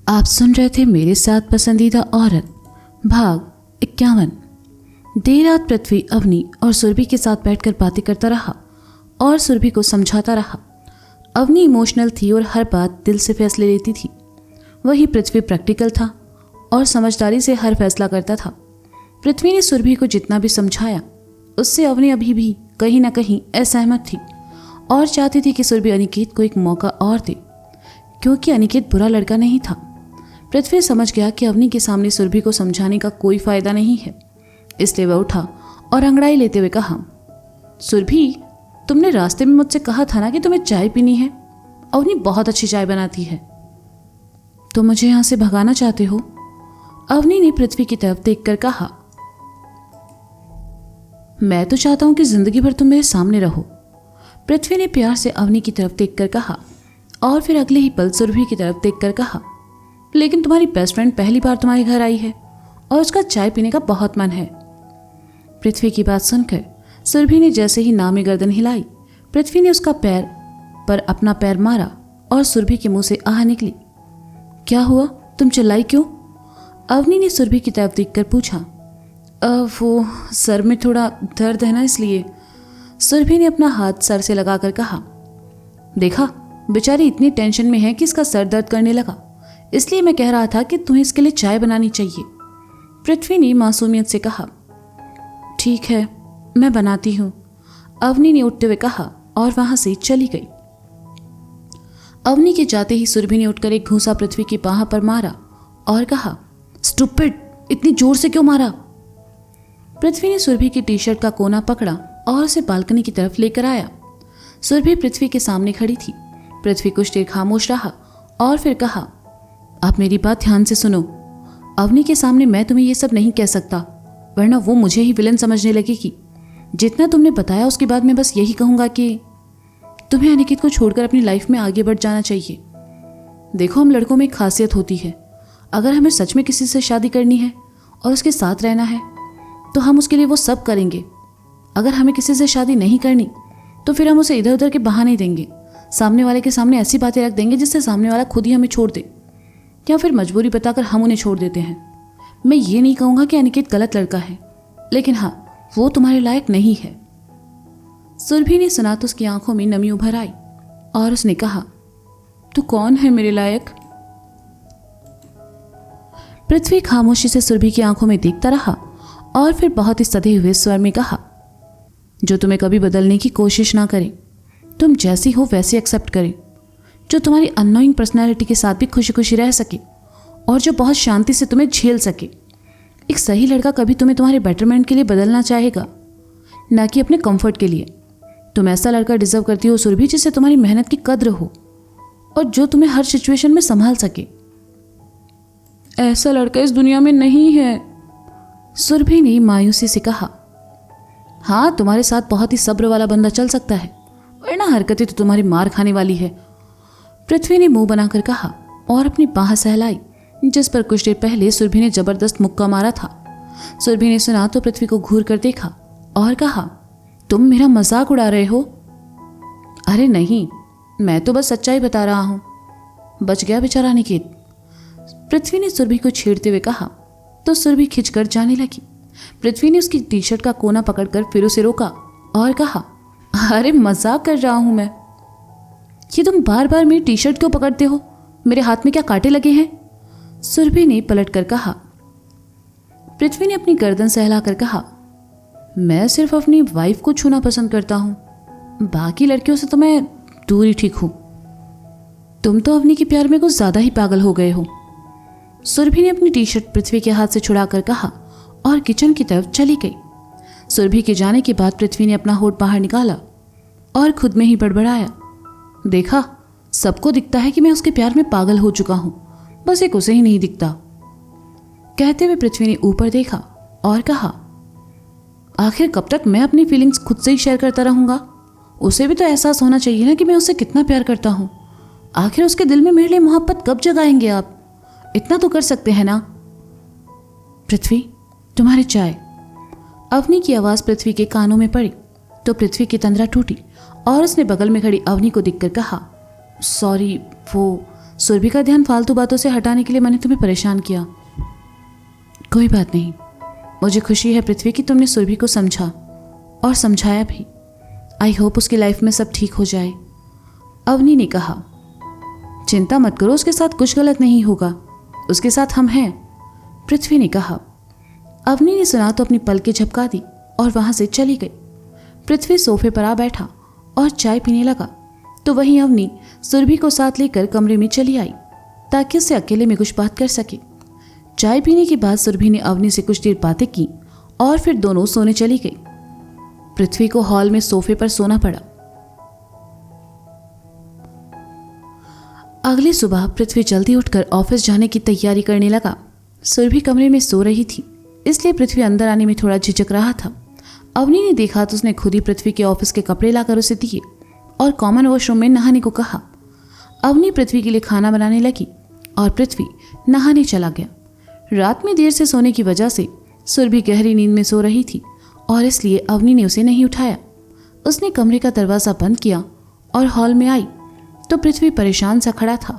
आप सुन रहे थे मेरे साथ पसंदीदा औरत भाग 51। देर रात पृथ्वी अवनी और सुरभि के साथ बैठकर बातें करता रहा और सुरभि को समझाता रहा। अवनी इमोशनल थी और हर बात दिल से फैसले लेती थी, वही पृथ्वी प्रैक्टिकल था और समझदारी से हर फैसला करता था। पृथ्वी ने सुरभि को जितना भी समझाया उससे अवनी अभी भी कहीं ना कहीं असहमत थी और चाहती थी कि सुरभि अनिकेत को एक मौका और दे, क्योंकि अनिकेत बुरा लड़का नहीं था। पृथ्वी समझ गया कि अवनी के सामने सुरभि को समझाने का कोई फायदा नहीं है, इसलिए वह उठा और अंगड़ाई लेते हुए कहा, सुरभि, तुमने रास्ते में मुझसे कहा था ना कि तुम्हें चाय पीनी है। अवनी बहुत अच्छी चाय बनाती है। तुम मुझे यहां से भगाना चाहते हो? अवनी ने पृथ्वी की तरफ देखकर कहा। मैं तो चाहता हूं कि जिंदगी भर तुम मेरे सामने रहो, पृथ्वी ने प्यार से अवनी की तरफ देखकर कहा और फिर अगले ही पल सुरभि की तरफ देखकर कहा, लेकिन तुम्हारी बेस्ट फ्रेंड पहली बार तुम्हारे घर आई है और उसका चाय पीने का बहुत मन है। पृथ्वी की बात सुनकर सुरभि ने जैसे ही नामी गर्दन हिलाई, पृथ्वी ने उसका पैर पर अपना पैर मारा और सुरभि के मुंह से आह निकली। क्या हुआ, तुम चिल्लाई क्यों? अवनी ने सुरभि की तरफ देखकर पूछा। वो सर में थोड़ा दर्द है ना, इसलिए। सुरभि ने अपना हाथ सर से लगाकर कहा। देखा, बेचारी इतनी टेंशन में है कि इसका सर दर्द करने लगा, इसलिए मैं कह रहा था कि तुम्हें इसके लिए चाय बनानी चाहिए, पृथ्वी ने मासूमियत से कहा। ठीक है, मैं बनाती हूँ, अवनी ने उठते हुए कहा और वहां से चली गई। अवनी के जाते ही सुरभि ने उठकर एक घूंसा पृथ्वी की बाह पर मारा और कहा, स्टूपिड, इतनी जोर से क्यों मारा? पृथ्वी ने सुरभि की टी शर्ट का कोना पकड़ा और उसे बालकनी की तरफ लेकर आया। सुरभि पृथ्वी के सामने खड़ी थी। पृथ्वी कुछ देर खामोश रहा और फिर कहा, आप मेरी बात ध्यान से सुनो। अवनी के सामने मैं तुम्हें ये सब नहीं कह सकता, वरना वो मुझे ही विलन समझने लगेगी। जितना तुमने बताया उसके बाद मैं बस यही कहूंगा कि तुम्हें अनिकेत को छोड़कर अपनी लाइफ में आगे बढ़ जाना चाहिए। देखो, हम लड़कों में एक खासियत होती है, अगर हमें सच में किसी से शादी करनी है और उसके साथ रहना है तो हम उसके लिए वो सब करेंगे। अगर हमें किसी से शादी नहीं करनी तो फिर हम उसे इधर उधर के बहाने देंगे, सामने वाले के सामने ऐसी बातें रख देंगे जिससे सामने वाला खुद ही हमें छोड़ दे, या फिर मजबूरी बताकर हम उन्हें छोड़ देते हैं। मैं ये नहीं कहूँगा कि अनिकेत गलत लड़का है, लेकिन हाँ, वो तुम्हारे लायक नहीं है। सुरभि ने सुना तो उसकी आंखों में नमी उभर आई और उसने कहा, तू कौन है मेरे लायक? पृथ्वी खामोशी से सुरभि की आंखों में देखता रहा और फिर बहुत ही सधे हुए स्वर में कहा, जो तुम्हें कभी बदलने की कोशिश ना करे, तुम जैसी हो वैसी एक्सेप्ट करे, जो तुम्हारी अननोइंग पर्सनैलिटी के साथ भी खुशी खुशी रह सके और जो बहुत शांति से तुम्हें झेल सके। एक सही लड़का कभी तुम्हें तुम्हारे बेटरमेंट के लिए बदलना चाहेगा, ना कि अपने कंफर्ट के लिए। तुम ऐसा लड़का डिजर्व करती हो सुरभि, जिससे तुम्हारी मेहनत की कद्र हो और जो तुम्हें हर सिचुएशन में संभाल सके। ऐसा लड़का इस दुनिया में नहीं है, सुरभि ने मायूसी से कहा। हाँ, तुम्हारे साथ बहुत ही सब्र वाला बंदा चल सकता है, वरना हरकतें तो तुम्हारी मार खाने वाली है, पृथ्वी ने मुंह बनाकर कहा और अपनी बाह सहलाई, जिस पर कुछ देर पहले सुरभि ने जबरदस्त मुक्का मारा था। सुरभि ने सुना तो पृथ्वी को घूर कर देखा और कहा, तुम मेरा मजाक उड़ा रहे हो? अरे नहीं, मैं तो बस सच्चाई बता रहा हूं। बच गया बेचारा अनिकेत, पृथ्वी ने सुरभि को छेड़ते हुए कहा तो सुरभि खिंचकर जाने लगी। पृथ्वी ने उसकी टी शर्ट का कोना पकड़कर फिर उसे रोका और कहा, अरे मजाक कर रहा हूं मैं। ये तुम बार बार मेरी टी शर्ट क्यों पकड़ते हो? मेरे हाथ में क्या कांटे लगे हैं? सुरभि ने पलटकर कहा। पृथ्वी ने अपनी गर्दन सहलाकर कहा, मैं सिर्फ अपनी वाइफ को छूना पसंद करता हूं, बाकी लड़कियों से तो मैं दूर ही ठीक हूं। तुम तो अवनी के प्यार में कुछ ज्यादा ही पागल हो गए हो, सुरभि ने अपनी टी शर्ट पृथ्वी के हाथ से छुड़ाकर कहा और किचन की तरफ चली गई। सुरभि के जाने के बाद पृथ्वी ने अपना होठ बाहर निकाला और खुद में ही बड़बड़ाया, देखा, सबको दिखता है कि मैं उसके प्यार में पागल हो चुका हूं, बस एक उसे ही नहीं दिखता। कहते हुए पृथ्वी ने ऊपर देखा और कहा, आखिर कब तक मैं अपनी फीलिंग्स खुद से ही शेयर करता रहूंगा? उसे भी तो एहसास होना चाहिए ना कि मैं उससे कितना प्यार करता हूं। आखिर उसके दिल में मेरे लिए मोहब्बत कब जगाएंगे आप? इतना तो कर सकते हैं ना। पृथ्वी, तुम्हारी चाय। अवनी की आवाज पृथ्वी के कानों में पड़ी तो पृथ्वी की तंद्रा टूटी और उसने बगल में खड़ी अवनी को देखकर कहा, सॉरी, वो सुरभि का ध्यान फालतू बातों से हटाने के लिए मैंने तुम्हें परेशान किया। कोई बात नहीं, मुझे खुशी है पृथ्वी कि तुमने सुरभि को समझा और समझाया भी। आई होप उसकी लाइफ में सब ठीक हो जाए। अवनी ने कहा। चिंता मत करो, उसके साथ कुछ गलत नहीं होगा, उसके साथ हम हैं, पृथ्वी ने कहा। अवनी ने सुना तो अपनी पलकें झपका दी और वहां से चली गई। पृथ्वी सोफे पर आ बैठा और चाय पीने लगा तो वहीं अवनी सुरभि को साथ लेकर कमरे में चली आई ताकि उससे अकेले में कुछ बात कर सके। चाय पीने के बाद सुरभि ने अवनी से कुछ देर बातें की और फिर दोनों सोने चली गई। पृथ्वी को हॉल में सोफे पर सोना पड़ा। अगली सुबह पृथ्वी जल्दी उठकर ऑफिस जाने की तैयारी करने लगा। सुरभि कमरे में सो रही थी, इसलिए पृथ्वी अंदर आने में थोड़ा झिझक रहा था। अवनी ने देखा तो उसने खुद ही पृथ्वी के ऑफिस के कपड़े लाकर उसे दिए और कॉमन वॉशरूम में नहाने को कहा। अवनी पृथ्वी के लिए खाना बनाने लगी और पृथ्वी नहाने चला गया। रात में देर से सोने की वजह से सुरभि गहरी नींद में सो रही थी और इसलिए अवनी ने उसे नहीं उठाया। उसने कमरे का दरवाज़ा बंद किया और हॉल में आई तो पृथ्वी परेशान सा खड़ा था।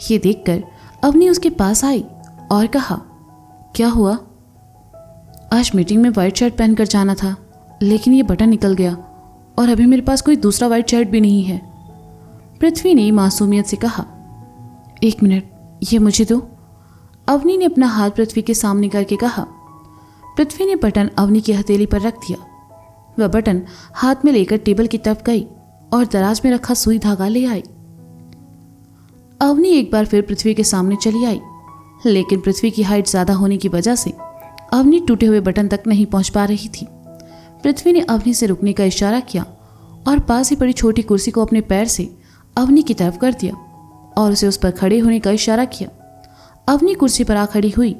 ये देखकर अवनी उसके पास आई और कहा, क्या हुआ? आज मीटिंग में वाइट शर्ट पहनकर जाना था, लेकिन ये बटन निकल गया और अभी मेरे पास कोई दूसरा वाइट शर्ट भी नहीं है। पृथ्वी ने मासूमियत से कहा। एक मिनट, ये मुझे दो। अवनी ने अपना हाथ पृथ्वी के सामने करके कहा। पृथ्वी ने बटन अवनी की हथेली पर रख दिया। वह बटन हाथ में लेकर टेबल की तरफ गई और दराज में रखा सुई धागा ले आई। अवनी एक बार फिर पृथ्वी के सामने चली आई, लेकिन पृथ्वी की हाइट ज्यादा होने की वजह से अवनी टूटे हुए बटन तक नहीं पहुंच पा रही थी। पृथ्वी ने अवनी से रुकने का इशारा किया और पास ही पड़ी छोटी कुर्सी को अपने पैर से अवनी की तरफ कर दिया और उसे उस पर खड़े होने का इशारा किया। अवनी कुर्सी पर आ खड़ी हुई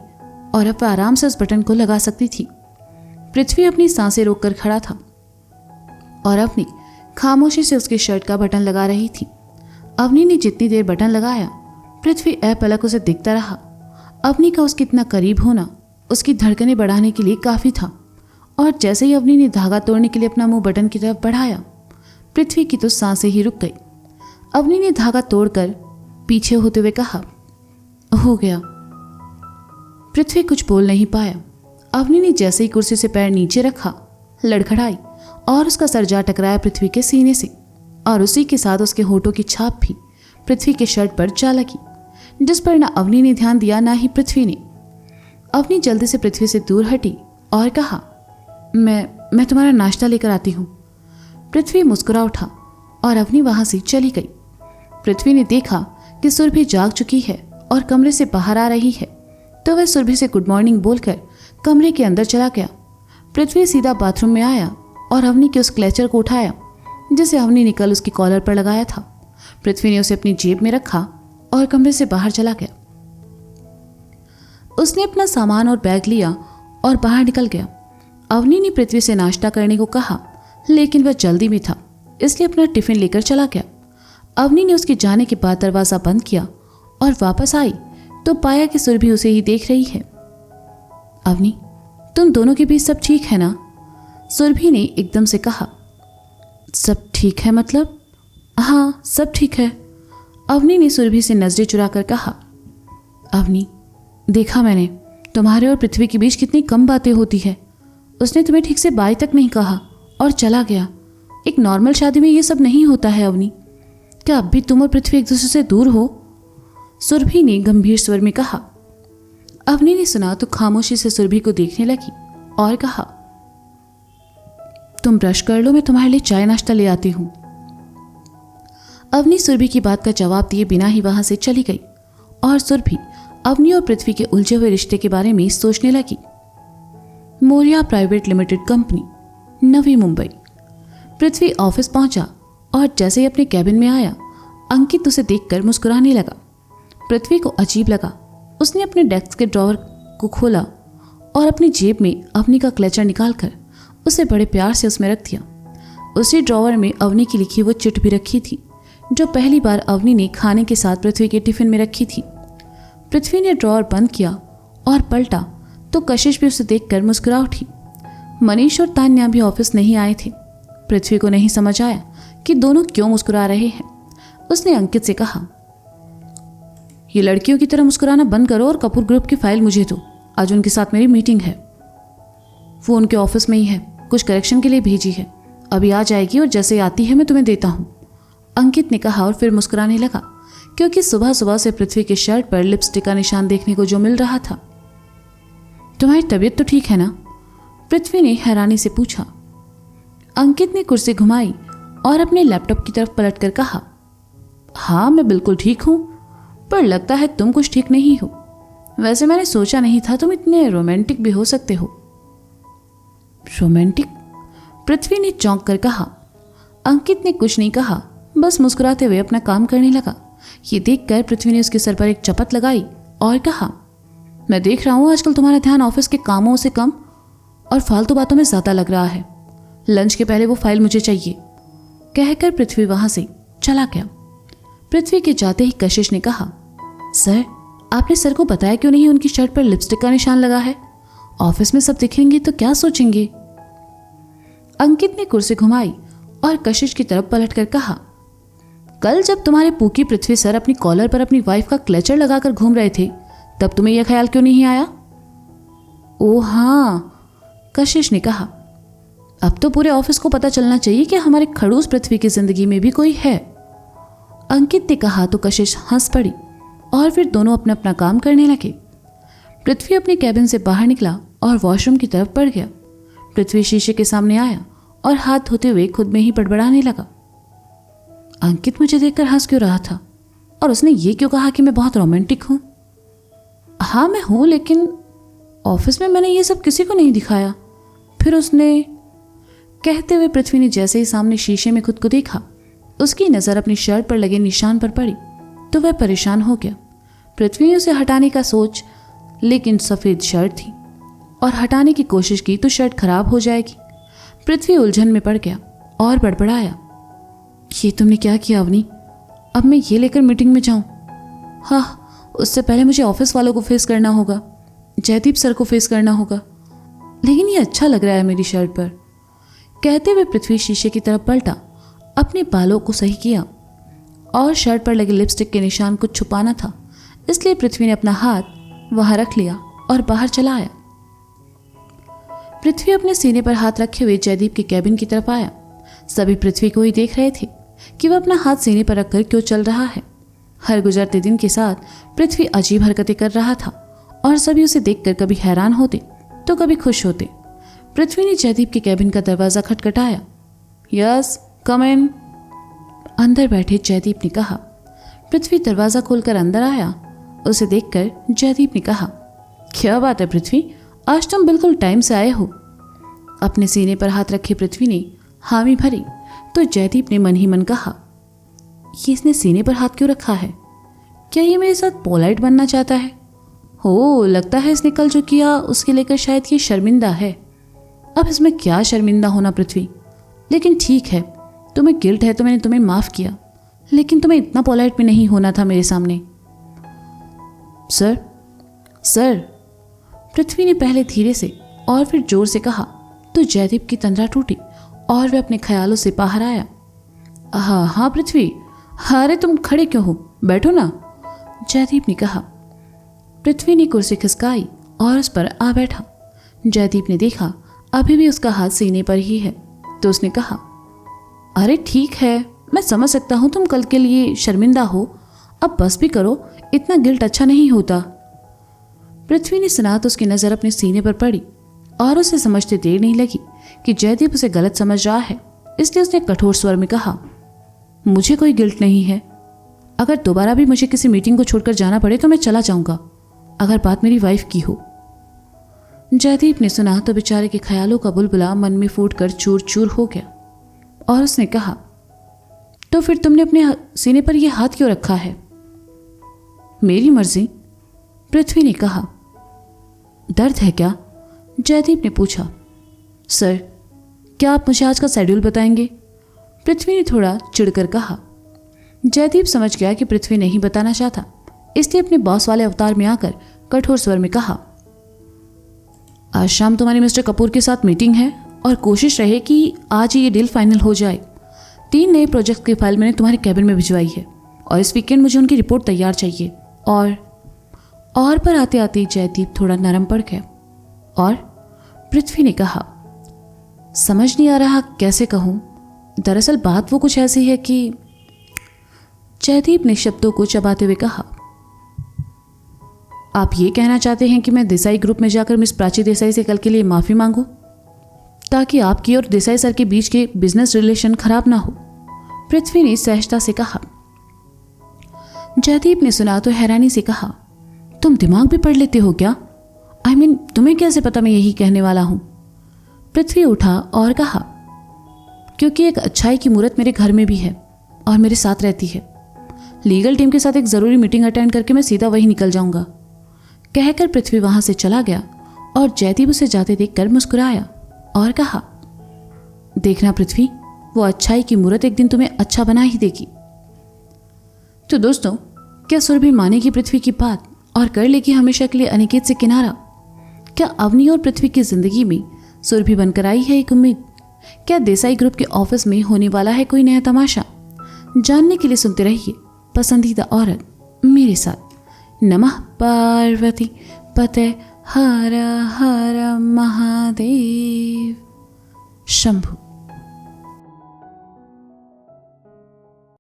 और अब वह आराम से उस बटन को लगा सकती थी। पृथ्वी अपनी सांसें रोककर खड़ा था और अवनी खामोशी से उसके शर्ट का बटन लगा रही थी। अवनी ने जितनी देर बटन लगाया, पृथ्वी अपलक उसे दिखता रहा। अवनी का उसके इतना करीब होना उसकी धड़कनें बढ़ाने के लिए काफ़ी था और जैसे ही अवनी ने धागा तोड़ने के लिए अपना मुंह बटन की तरफ बढ़ाया, पृथ्वी की तो सांसें ही रुक गई। अवनी ने धागा तोड़कर पीछे होते हुए कहा, हो गया। पृथ्वी कुछ बोल नहीं पाया। अवनी ने जैसे ही कुर्सी से पैर नीचे रखा, लड़खड़ाई और उसका सर जा टकराया पृथ्वी के सीने से और उसी के साथ उसके होठों की छाप भी पृथ्वी के शर्ट पर जा लगी, जिस पर ना अवनी ने ध्यान दिया ना ही पृथ्वी ने। अवनी जल्दी से पृथ्वी से दूर हटी और कहा, मैं तुम्हारा नाश्ता लेकर आती हूँ। पृथ्वी मुस्कुरा उठा और अवनी वहां से चली गई। पृथ्वी ने देखा कि सुरभि जाग चुकी है और कमरे से बाहर आ रही है, तो वह सुरभि से गुड मॉर्निंग बोलकर कमरे के अंदर चला गया। पृथ्वी सीधा बाथरूम में आया और अवनी के उस क्लेचर को उठाया जिसे अवनी ने कल उसकी कॉलर पर लगाया था। पृथ्वी ने उसे अपनी जेब में रखा और कमरे से बाहर चला गया। उसने अपना सामान और बैग लिया और बाहर निकल गया। अवनी ने पृथ्वी से नाश्ता करने को कहा, लेकिन वह जल्दी में था, इसलिए अपना टिफिन लेकर चला गया। अवनी ने उसके जाने के बाद दरवाज़ा बंद किया और वापस आई तो पाया कि सुरभि उसे ही देख रही है। अवनी, तुम दोनों के बीच सब ठीक है ना? सुरभि ने एकदम से कहा। सब ठीक है मतलब? हाँ, सब ठीक है, अवनी ने सुरभि से नजरें चुराकर कहा। अवनी, देखा मैंने, तुम्हारे और पृथ्वी के बीच कितनी कम बातें होती है। उसने तुम्हें ठीक से बाय तक नहीं कहा और चला गया। एक नॉर्मल शादी में ये सब नहीं होता है अवनी। क्या अब भी तुम और पृथ्वी एक दूसरे से दूर हो? सुरभि ने गंभीर स्वर में कहा। अवनी ने सुना तो खामोशी से सुरभि को देखने लगी और कहा, तुम ब्रश कर लो, मैं तुम्हारे लिए चाय नाश्ता ले आती हूं। अवनी सुरभि की बात का जवाब दिए बिना ही वहां से चली गई और सुरभि अवनी और पृथ्वी के उलझे हुए रिश्ते के बारे में सोचने लगी। Maurya private limited company, Navi Mumbai. पृथ्वी ऑफिस पहुंचा और जैसे ही अपने कैबिन में आया, अंकित उसे देखकर मुस्कुराने लगा। पृथ्वी को अजीब लगा। उसने अपने डेस्क के ड्रॉवर को खोला और अपनी जेब में अवनी का क्लेचर निकालकर उसे बड़े प्यार से उसमें रख दिया। उसी ड्रॉवर में अवनी की लिखी वो चिट भी रखी थी जो पहली बार अवनी ने खाने के साथ पृथ्वी के टिफिन में रखी थी। पृथ्वी ने ड्रॉवर बंद किया और पलटा तो कशिश भी उसे देखकर मुस्कुरा उठी। मनीष और तान्या भी ऑफिस नहीं आए थे। पृथ्वी को नहीं समझ आया कि दोनों क्यों मुस्कुरा रहे हैं। उसने अंकित से कहा, ये लड़कियों की तरह मुस्कुराना बंद करो और कपूर ग्रुप की फाइल मुझे दो। आज उनके साथ मेरी मीटिंग है। वो उनके ऑफिस में ही है, कुछ करेक्शन के लिए भेजी है, अभी आ जाएगी और जैसे आती है मैं तुम्हें देता हूँ, अंकित ने कहा और फिर मुस्कुराने लगा, क्योंकि सुबह सुबह से पृथ्वी के शर्ट पर लिपस्टिक का निशान देखने को जो मिल रहा था। तुम्हारी तबीयत तो ठीक है ना? पृथ्वी ने हैरानी से पूछा। अंकित ने कुर्सी घुमाई और अपने लैपटॉप की तरफ पलटकर कहा, हाँ मैं बिल्कुल ठीक हूं, पर लगता है तुम कुछ ठीक नहीं हो। वैसे मैंने सोचा नहीं था तुम इतने रोमांटिक भी हो सकते हो। रोमांटिक? पृथ्वी ने चौंक कर कहा। अंकित ने कुछ नहीं कहा, बस मुस्कुराते हुए अपना काम करने लगा। ये देखकर पृथ्वी ने उसके सर पर एक चपत लगाई और कहा, मैं देख रहा हूं आजकल तुम्हारा ध्यान ऑफिस के कामों से कम और फालतू बातों में ज्यादा लग रहा है। लंच के पहले वो फाइल मुझे चाहिए। कहकर पृथ्वी वहां से चला गया। पृथ्वी के जाते ही कशिश ने कहा, सर आपने सर को बताया क्यों नहीं उनकी शर्ट पर लिपस्टिक का निशान लगा है? ऑफिस में सब दिखेंगे तो क्या सोचेंगे? अंकित ने कुर्सी घुमाई और कशिश की तरफ पलटकर कहा, कल जब तुम्हारे पूकी पृथ्वी सर अपनी कॉलर पर अपनी वाइफ का क्लेचर लगाकर घूम रहे थे तब तुम्हें यह ख्याल क्यों नहीं आया? ओह हाँ, कशिश ने कहा, अब तो पूरे ऑफिस को पता चलना चाहिए कि हमारे खड़ूस पृथ्वी की जिंदगी में भी कोई है। अंकित ने कहा तो कशिश हंस पड़ी और फिर दोनों अपना अपना काम करने लगे। पृथ्वी अपने कैबिन से बाहर निकला और वॉशरूम की तरफ बढ़ गया। पृथ्वी शीशे के सामने आया और हाथ धोते हुए खुद में ही बड़बड़ाने लगा, अंकित मुझे देखकर हंस क्यों रहा था और उसने ये क्यों कहा कि मैं बहुत रोमांटिक हूं? हाँ मैं हूं, लेकिन ऑफिस में मैंने ये सब किसी को नहीं दिखाया। फिर उसने, कहते हुए पृथ्वी ने जैसे ही सामने शीशे में खुद को देखा, उसकी नजर अपनी शर्ट पर लगे निशान पर पड़ी तो वह परेशान हो गया। पृथ्वी ने उसे हटाने का सोच, लेकिन सफेद शर्ट थी और हटाने की कोशिश की तो शर्ट खराब हो जाएगी। पृथ्वी उलझन में पड़ गया और बड़बड़ाया, ये तुमने क्या किया अवनी? अब मैं ये लेकर मीटिंग में जाऊं? हाँ, उससे पहले मुझे ऑफिस वालों को फेस करना होगा, जयदीप सर को फेस करना होगा, लेकिन ये अच्छा लग रहा है मेरी शर्ट पर। कहते हुए पृथ्वी शीशे की तरफ पलटा, अपने बालों को सही किया और शर्ट पर लगे लिपस्टिक के निशान को छुपाना था, इसलिए पृथ्वी ने अपना हाथ वहां रख लिया और बाहर चला आया। पृथ्वी अपने सीने पर हाथ रखे हुए जयदीप के कैबिन की तरफ आया। सभी पृथ्वी को ही देख रहे थे कि वह अपना हाथ सीने पर रखकर क्यों चल रहा है। हर गुजरते दिन के साथ पृथ्वी अजीब हरकतें कर रहा था और सभी उसे देखकर कभी हैरान होते तो कभी खुश होते। पृथ्वी ने जयदीप के कैबिन का दरवाजा खटखटाया। यस कम इन, अंदर बैठे जयदीप ने कहा। पृथ्वी दरवाजा खोलकर अंदर आया। उसे देखकर जयदीप ने कहा, क्या बात है पृथ्वी, आज तुम बिल्कुल टाइम से आए हो। अपने सीने पर हाथ रखे पृथ्वी ने हामी भरी तो जयदीप ने मन ही मन कहा, ये इसने सीने पर हाथ क्यों रखा है? क्या ये मेरे साथ पोलाइट बनना चाहता है? हो, लगता है इसने कल जो किया उसके लेकर शायद ये शर्मिंदा है। अब इसमें क्या शर्मिंदा होना पृथ्वी, लेकिन ठीक है, तुम्हें गिल्ट है तो मैंने तुम्हें माफ किया, लेकिन तुम्हें इतना पोलाइट भी नहीं होना था मेरे सामने। सर सर, पृथ्वी ने पहले धीरे से और फिर जोर से कहा तो जयदीप की तंद्रा टूटी और वह अपने ख्यालों से बाहर आया। हाँ हाँ पृथ्वी, अरे तुम खड़े क्यों हो, बैठो ना, जयदीप ने कहा। पृथ्वी ने कुर्सी खिसकाई और उस पर आ बैठा। जयदीप ने देखा अभी भी उसका हाथ सीने पर ही है तो उसने कहा, अरे ठीक है, मैं समझ सकता हूं तुम कल के लिए शर्मिंदा हो, अब बस भी करो, इतना गिल्ट अच्छा नहीं होता। पृथ्वी ने सुना तो उसकी नजर अपने सीने पर पड़ी और उसे समझते देर नहीं लगी कि जयदीप उसे गलत समझ रहा है, इसलिए उसने कठोर स्वर में कहा, मुझे कोई गिल्ट नहीं है, अगर दोबारा भी मुझे किसी मीटिंग को छोड़कर जाना पड़े तो मैं चला जाऊंगा, अगर बात मेरी वाइफ की हो। जयदीप ने सुना तो बेचारे के ख्यालों का बुलबुला मन में फूटकर चूर चूर हो गया और उसने कहा, तो फिर तुमने अपने सीने पर यह हाथ क्यों रखा है? मेरी मर्जी, पृथ्वी ने कहा। दर्द है क्या? जयदीप ने पूछा। सर, क्या आप मुझे आज का शेड्यूल बताएंगे? पृथ्वी ने थोड़ा चिढ़कर कहा। जयदीप समझ गया कि पृथ्वी नहीं बताना चाहता, इसलिए अपने बॉस वाले अवतार में आकर कठोर स्वर में कहा, आज शाम तुम्हारी मिस्टर कपूर के साथ मीटिंग है और कोशिश रहे कि आज ही ये डील फाइनल हो जाए। 3 नए प्रोजेक्ट की फाइल मैंने तुम्हारे कैबिन में भिजवाई है और इस वीकेंड मुझे उनकी रिपोर्ट तैयार चाहिए। और पर आते आते जयदीप थोड़ा नरम पड़ गया। और पृथ्वी ने कहा, समझ नहीं आ रहा कैसे कहूं, दरअसल बात वो कुछ ऐसी है कि। जयदीप ने शब्दों को चबाते हुए कहा, आप ये कहना चाहते हैं कि मैं देसाई ग्रुप में जाकर मिस प्राची देसाई से कल के लिए माफ़ी मांगूं, ताकि आपकी और देसाई सर के बीच के बिजनेस रिलेशन खराब ना हो? पृथ्वी ने सहजता से कहा। जयदीप ने सुना तो हैरानी से कहा, तुम दिमाग भी पढ़ लेते हो क्या? I mean, तुम्हें कैसे पता मैं यही कहने वाला हूं? पृथ्वी उठा और कहा, क्योंकि एक अच्छाई की मूर्त मेरे घर में भी है और मेरे साथ रहती है। लीगल टीम के साथ एक ज़रूरी मीटिंग अटेंड करके मैं सीधा वही निकल जाऊंगा। कहकर पृथ्वी वहां से चला गया और जयदीप उसे जाते देखकर मुस्कुराया और कहा, देखना पृथ्वी, वो अच्छाई की मूर्त एक दिन तुम्हें अच्छा बना ही देगी। तो दोस्तों, क्या सुरभि मानेगी पृथ्वी की बात और कर लेगी हमेशा के लिए अनिकेत से किनारा? क्या अवनी और पृथ्वी की जिंदगी में सुरभि बनकर आई है एक उम्मीद? क्या देसाई ग्रुप के ऑफिस में होने वाला है कोई नया तमाशा? जानने के लिए सुनते रहिए पसंदीदा औरत मेरे साथ। नमः पार्वती पते हर हर महादेव शंभु।